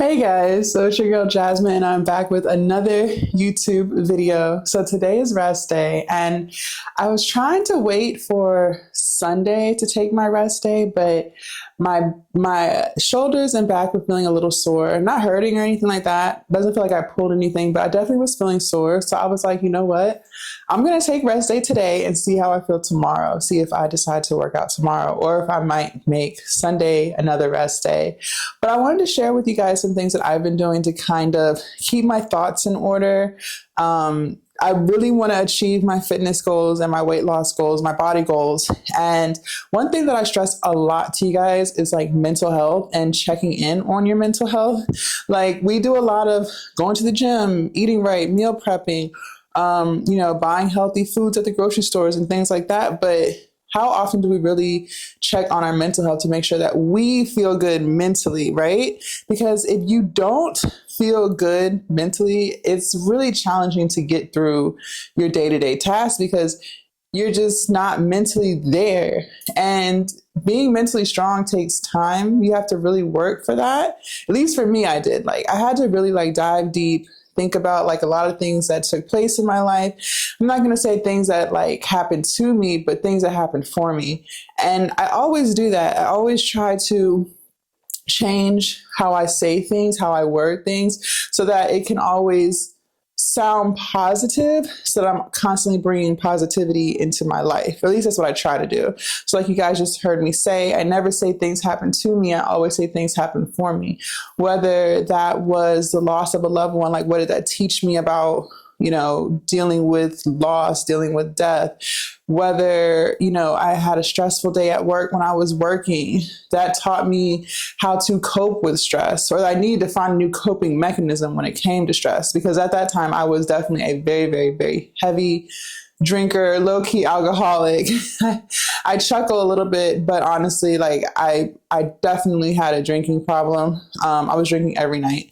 Hey guys, so it's your girl Jasmine and I'm back with another YouTube video. So today is rest day and I was trying to wait for Sunday to take my rest day, but my shoulders and back were feeling a little sore. Not hurting or anything like that. Doesn't feel like I pulled anything, but I definitely was feeling sore. So I was like, you know what? I'm going to take rest day today and see how I feel tomorrow. See if I decide to work out tomorrow or if I might make Sunday another rest day. But I wanted to share with you guys some things that I've been doing to kind of keep my thoughts in order. I really want to achieve my fitness goals and my weight loss goals, my body goals. And one thing that I stress a lot to you guys is like mental health and checking in on your mental health. Like we do a lot of going to the gym, eating right, meal prepping, buying healthy foods at the grocery stores and things like that. But how often do we really check on our mental health to make sure that we feel good mentally, right? Because if you don't feel good mentally, it's really challenging to get through your day-to-day tasks because you're just not mentally there. And being mentally strong takes time. You have to really work for that. At least for me, I did. Like I had to really dive deep, think about like a lot of things that took place in my life. I'm not going to say things that like happened to me, but things that happened for me. And I always do that. I always try to change how I say things, how I word things, so that it can always sound positive, so that I'm constantly bringing positivity into my life. Or at least that's what I try to do. So like you guys just heard me say, I never say things happen to me. I always say things happen for me. Whether that was the loss of a loved one, like what did that teach me about, dealing with loss, dealing with death, whether, I had a stressful day at work when I was working, that taught me how to cope with stress, or I needed to find a new coping mechanism when it came to stress, because at that time I was definitely a very, very, very heavy drinker, low-key alcoholic. I chuckle a little bit, but honestly, I definitely had a drinking problem. I was drinking every night.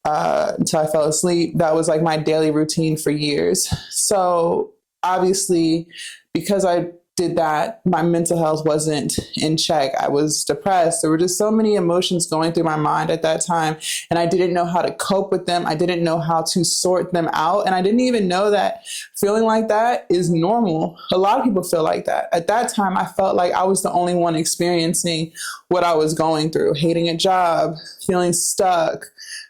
Until I fell asleep. That was like my daily routine for years. So obviously, because I did that, my mental health wasn't in check. I was depressed. There were just so many emotions going through my mind at that time, and I didn't know how to cope with them. I didn't know how to sort them out, and I didn't even know that feeling like that is normal. A lot of people feel like that. At that time, I felt like I was the only one experiencing what I was going through, hating a job, feeling stuck,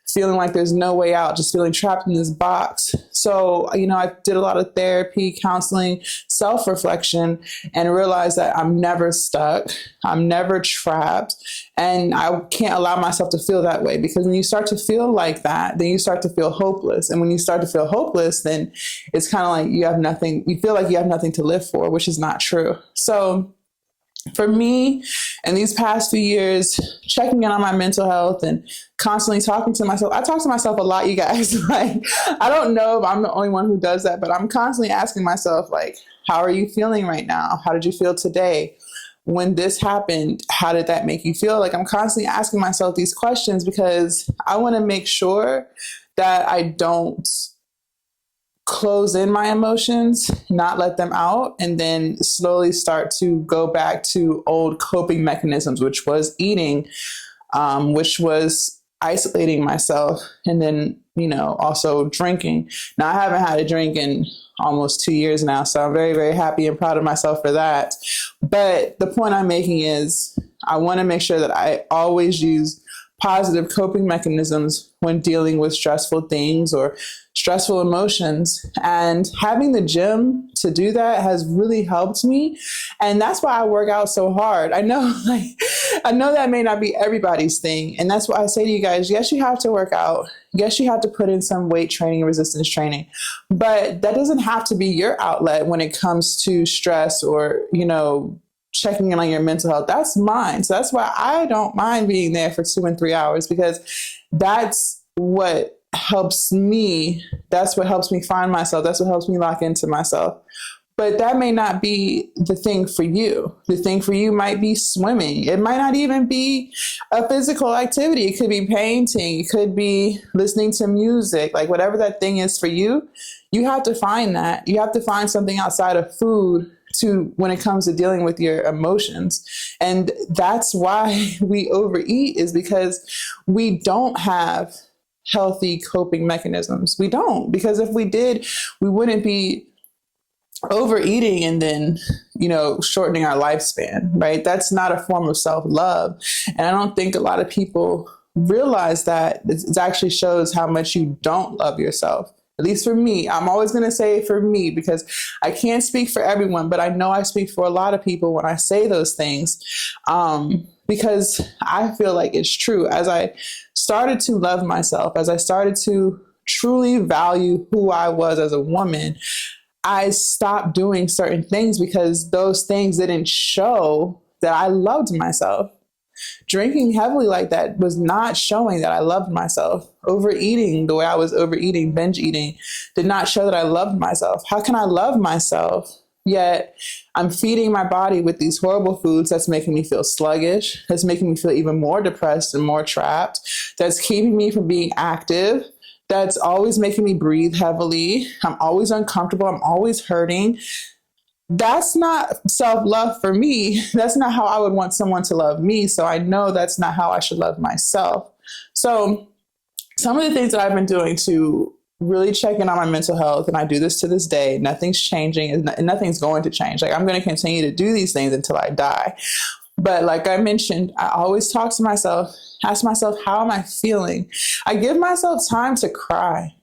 feeling like there's no way out, just feeling trapped in this box. So, I did a lot of therapy, counseling, self-reflection, and realized that I'm never stuck. I'm never trapped. And I can't allow myself to feel that way, because when you start to feel like that, then you start to feel hopeless. And when you start to feel hopeless, then it's kind of like you feel like you have nothing to live for, which is not true. So for me, in these past few years, checking in on my mental health and constantly talking to myself. I talk to myself a lot, you guys. I don't know if I'm the only one who does that, but I'm constantly asking myself, how are you feeling right now? How did you feel today? When this happened, how did that make you feel? I'm constantly asking myself these questions because I want to make sure that I don't close in my emotions, not let them out, and then slowly start to go back to old coping mechanisms, which was eating, which was isolating myself, and then, also drinking. Now, I haven't had a drink in almost 2 years now, so I'm very, very happy and proud of myself for that. But the point I'm making is I want to make sure that I always use positive coping mechanisms when dealing with stressful things or stressful emotions. And having the gym to do that has really helped me. And that's why I work out so hard. I know that may not be everybody's thing. And that's why I say to you guys, yes, you have to work out. Yes, you have to put in some weight training and resistance training, but that doesn't have to be your outlet when it comes to stress or, checking in on your mental health. That's mine. So that's why I don't mind being there for 2 and 3 hours, because that's what helps me. That's what helps me find myself. That's what helps me lock into myself. But that may not be the thing for you. The thing for you might be swimming. It might not even be a physical activity. It could be painting. It could be listening to music. Whatever that thing is for you, you have to find that. You have to find something outside of food to when it comes to dealing with your emotions. And that's why we overeat, is because we don't have healthy coping mechanisms. We don't, because if we did, we wouldn't be overeating and then, shortening our lifespan, right? That's not a form of self-love. And I don't think a lot of people realize that it actually shows how much you don't love yourself. At least for me, I'm always going to say for me, because I can't speak for everyone, but I know I speak for a lot of people when I say those things, because I feel like it's true. As I started to love myself, as I started to truly value who I was as a woman, I stopped doing certain things because those things didn't show that I loved myself. Drinking heavily like that was not showing that I loved myself. Overeating the way I was overeating, binge eating, did not show that I loved myself. How can I love myself, yet I'm feeding my body with these horrible foods that's making me feel sluggish, that's making me feel even more depressed and more trapped, that's keeping me from being active, that's always making me breathe heavily. I'm always uncomfortable. I'm always hurting. That's not self-love for me. That's not how I would want someone to love me. So I know that's not how I should love myself. So some of the things that I've been doing to really check in on my mental health, and I do this to this day, nothing's changing and nothing's going to change. Like, I'm going to continue to do these things until I die. But like I mentioned, I always talk to myself, ask myself, how am I feeling? I give myself time to cry.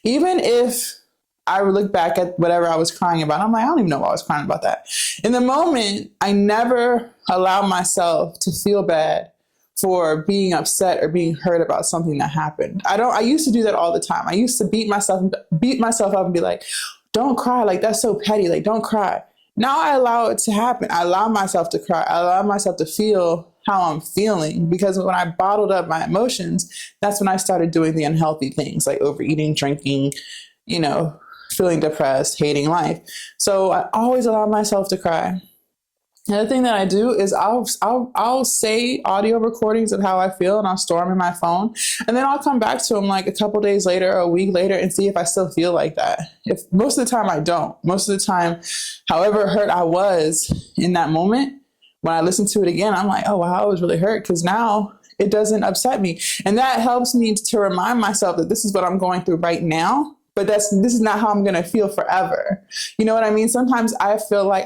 Even if I look back at whatever I was crying about, I'm like, I don't even know why I was crying about that. In the moment, I never allow myself to feel bad for being upset or being hurt about something that happened. I used to do that all the time. I used to beat myself up and be like, don't cry. Like, that's so petty. Like, don't cry. Now I allow it to happen. I allow myself to cry. I allow myself to feel how I'm feeling, because when I bottled up my emotions, that's when I started doing the unhealthy things like overeating, drinking, feeling depressed, hating life. So I always allow myself to cry. Another thing that I do is I'll say audio recordings of how I feel, and I'll store them in my phone, and then I'll come back to them like a couple days later or a week later and see if I still feel like that. If most of the time I don't. Most of the time, however hurt I was in that moment, when I listen to it again, I'm like, oh wow, I was really hurt, because now it doesn't upset me, and that helps me to remind myself that this is what I'm going through right now. But this is not how I'm going to feel forever. You know what I mean? Sometimes I feel like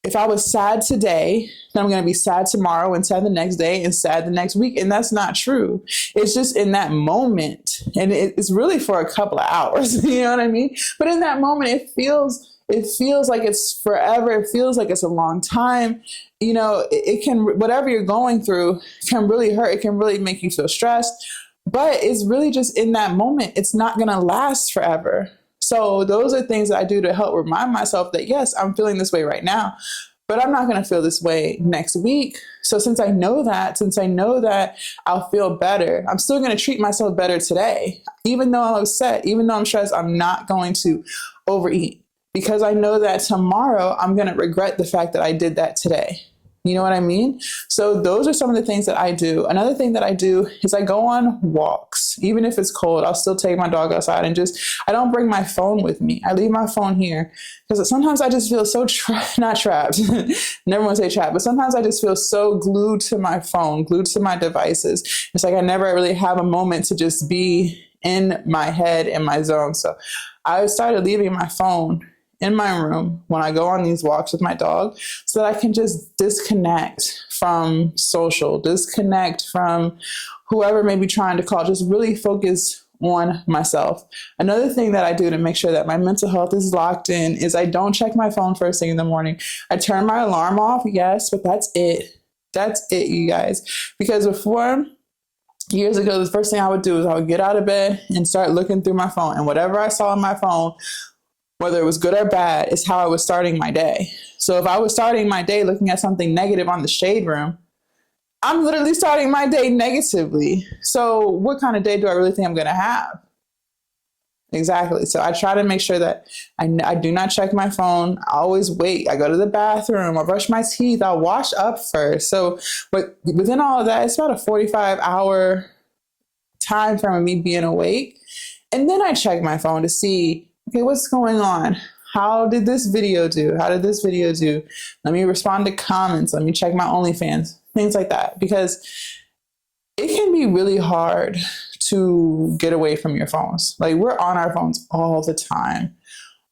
if I was sad today, then I'm going to be sad tomorrow and sad the next day and sad the next week. And that's not true. It's just in that moment. And it's really for a couple of hours. You know what I mean? But in that moment, it feels like it's forever. It feels like it's a long time. It can, whatever you're going through can really hurt. It can really make you feel stressed. But it's really just in that moment. It's not going to last forever. So those are things that I do to help remind myself that, yes, I'm feeling this way right now, but I'm not going to feel this way next week. So since I know that I'll feel better, I'm still going to treat myself better today. Even though I'm upset, even though I'm stressed, I'm not going to overeat, because I know that tomorrow I'm going to regret the fact that I did that today. You know what I mean? So those are some of the things that I do. Another thing that I do is I go on walks. Even if it's cold, I'll still take my dog outside and I don't bring my phone with me. I leave my phone here because sometimes I just feel so not trapped. Never want to say trapped, but sometimes I just feel so glued to my phone, glued to my devices. It's like I never really have a moment to just be in my head, in my zone. So I started leaving my phone in my room when I go on these walks with my dog, so that I can just disconnect from social, disconnect from whoever may be trying to call, just really focus on myself. Another thing that I do to make sure that my mental health is locked in is I don't check my phone first thing in the morning. I turn my alarm off, yes, but that's it. That's it, you guys. Because before, years ago, the first thing I would do is I would get out of bed and start looking through my phone. And whatever I saw on my phone, whether it was good or bad, is how I was starting my day. So if I was starting my day looking at something negative on the shade room, I'm literally starting my day negatively. So what kind of day do I really think I'm going to have? Exactly. So I try to make sure that I do not check my phone. I always wait. I go to the bathroom. I brush my teeth. I'll wash up first. So, but within all of that, it's about a 45-hour time frame of me being awake. And then I check my phone to see, okay, what's going on? how did this video do? How did this video do? Let me respond to comments. Let me check my OnlyFans, things like that. Because it can be really hard to get away from your phones. Like, we're on our phones all the time.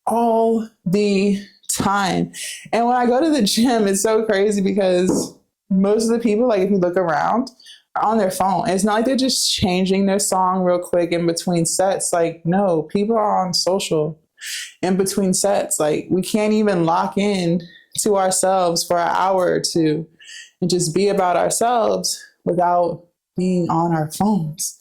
All the time. And when I go to the gym, it's so crazy because most of the people, like if you look around, are on their phone. And it's not like they're just changing their song real quick in between sets. Like, no, people are on social in between sets. Like, we can't even lock in to ourselves for an hour or two and just be about ourselves without being on our phones.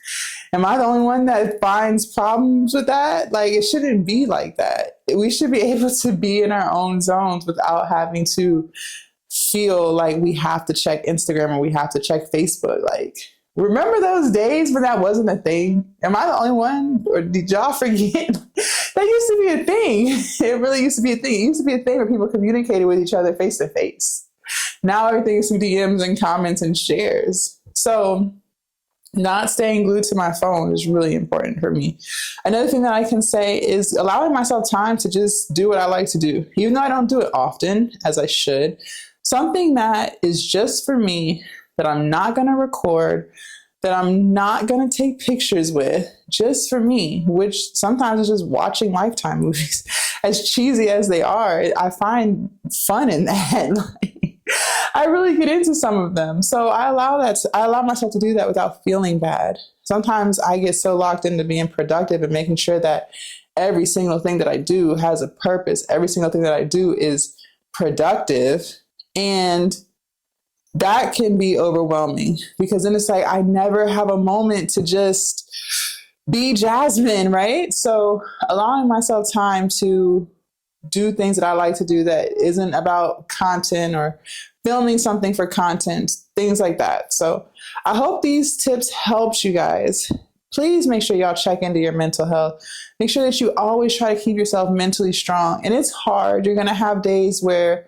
Am I the only one that finds problems with that? Like, it shouldn't be like that. We should be able to be in our own zones without having to feel like we have to check Instagram or we have to check Facebook. Like, remember those days when that wasn't a thing? Am I the only one? Or did y'all forget? That used to be a thing. It really used to be a thing. It used to be a thing where people communicated with each other face to face. Now everything is through DMs and comments and shares. So not staying glued to my phone is really important for me. Another thing that I can say is allowing myself time to just do what I like to do, even though I don't do it often as I should. Something that is just for me, that I'm not going to record, that I'm not going to take pictures with, just for me, which sometimes is just watching Lifetime movies. As cheesy as they are, I find fun in that. I really get into some of them. So I allow myself to do that without feeling bad. Sometimes I get so locked into being productive and making sure that every single thing that I do has a purpose. Every single thing that I do is productive. And that can be overwhelming because then it's like I never have a moment to just be Jasmine, right? So allowing myself time to do things that I like to do that isn't about content or filming something for content, things like that. So I hope these tips helped you guys. Please make sure y'all check into your mental health. Make sure that you always try to keep yourself mentally strong. And it's hard. You're going to have days where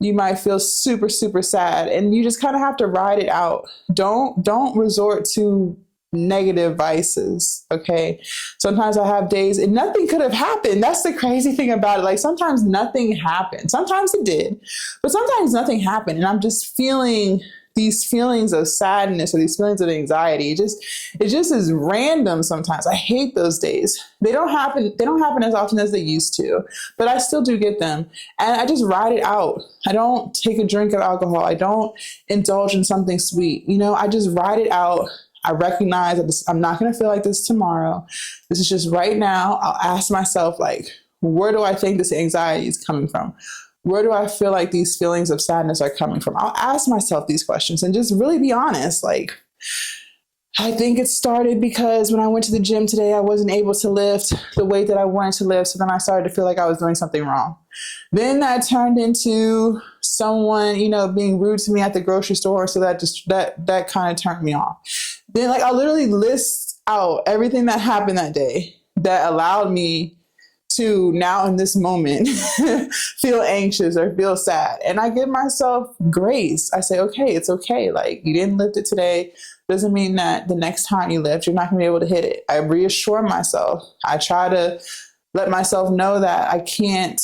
you might feel super, super sad and you just kind of have to ride it out. Don't resort to negative vices. Okay. Sometimes I have days and nothing could have happened. That's the crazy thing about it. Like, sometimes nothing happened. Sometimes it did, but sometimes nothing happened. And I'm just feeling these feelings of sadness or these feelings of anxiety. It just is random sometimes. I hate those days. They don't happen as often as they used to, but I still do get them. And I just ride it out. I don't take a drink of alcohol. I don't indulge in something sweet. I just ride it out. I recognize that I'm not going to feel like this tomorrow. This is just right now. I'll ask myself, like, where do I think this anxiety is coming from? Where do I feel like these feelings of sadness are coming from? I'll ask myself these questions and just really be honest. Like, I think it started because when I went to the gym today, I wasn't able to lift the weight that I wanted to lift. So then I started to feel like I was doing something wrong. Then that turned into someone, being rude to me at the grocery store. So that kind of turned me off. Then, like, I literally list out everything that happened that day that allowed me to now in this moment feel anxious or feel sad. And I give myself grace. I say, okay, it's okay. Like, you didn't lift it today. Doesn't mean that the next time you lift, you're not going to be able to hit it. I reassure myself. I try to let myself know that I can't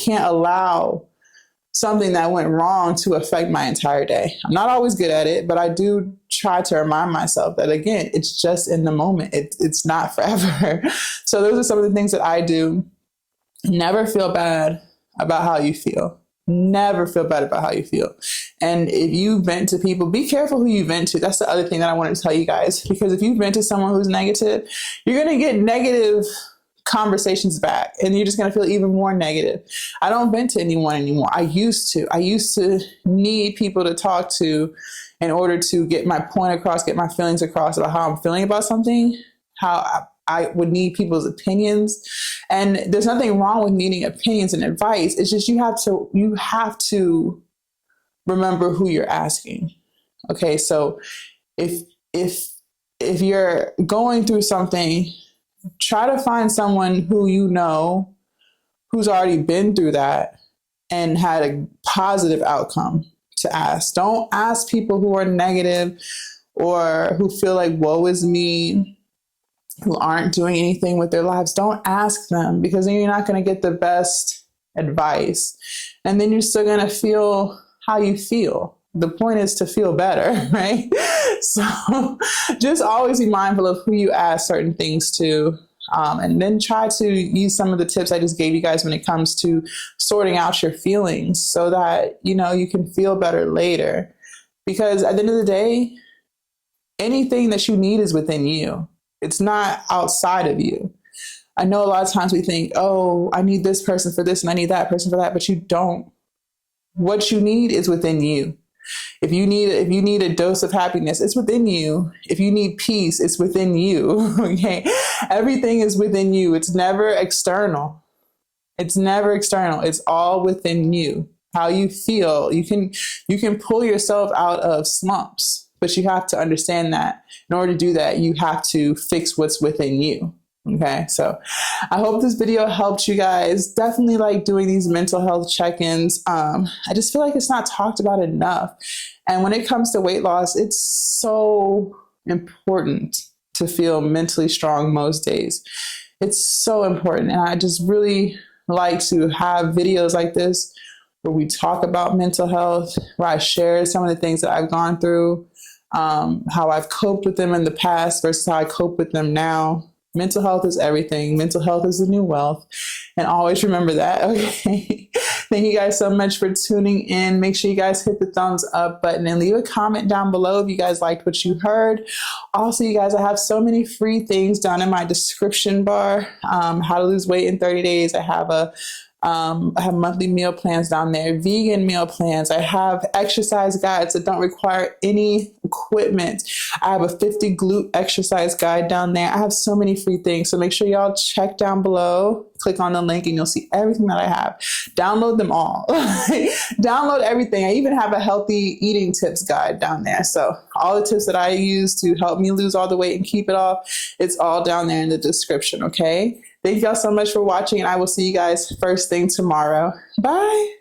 allow something that went wrong to affect my entire day. I'm not always good at it, but I do try to remind myself that, again, it's just in the moment. It's not forever. So those are some of the things that I do. Never feel bad about how you feel. Never feel bad about how you feel. And if you vent to people, be careful who you vent to. That's the other thing that I wanted to tell you guys, because if you vent to someone who's negative, you're going to get negative conversations back and you're just going to feel even more negative. I don't vent to anyone anymore. I used to need people to talk to in order to get my point across, get my feelings across about how I'm feeling about something, how I would need people's opinions. And there's nothing wrong with needing opinions and advice. It's just you have to remember who you're asking. Okay, so if you're going through something, try to find someone who who's already been through that and had a positive outcome to ask. Don't ask people who are negative or who feel like woe is me. who aren't doing anything with their lives, don't ask them, because then you're not going to get the best advice. And then you're still going to feel how you feel. The point is to feel better, right? So just always be mindful of who you ask certain things to. And then try to use some of the tips I just gave you guys when it comes to sorting out your feelings so that, you can feel better later. Because at the end of the day, anything that you need is within you. It's not outside of you. I know a lot of times we think, oh, I need this person for this and I need that person for that, but you don't. What you need is within you. If you need a dose of happiness, it's within you. If you need peace, it's within you. Okay. Everything is within you. It's never external. It's never external. It's all within you. How you feel. You can pull yourself out of slumps, but you have to understand that in order to do that, you have to fix what's within you. Okay, so I hope this video helped you guys. Definitely like doing these mental health check-ins. I just feel like it's not talked about enough. And when it comes to weight loss, it's so important to feel mentally strong most days. It's so important. And I just really like to have videos like this where we talk about mental health, where I share some of the things that I've gone through, how I've coped with them in the past versus how I cope with them now. Mental health is everything. Mental health is the new wealth. And always remember that, okay? Thank you guys so much for tuning in. Make sure you guys hit the thumbs up button and leave a comment down below if you guys liked what you heard. Also, you guys, I have so many free things down in my description bar. How to lose weight in 30 days. I have monthly meal plans down there, vegan meal plans. I have exercise guides that don't require any equipment. I have a 50 glute exercise guide down there. I have so many free things. So make sure y'all check down below, click on the link, and you'll see everything that I have. Download them all. Download everything. I even have a healthy eating tips guide down there. So all the tips that I use to help me lose all the weight and keep it off, it's all down there in the description, okay? Thank y'all so much for watching, and I will see you guys first thing tomorrow. Bye.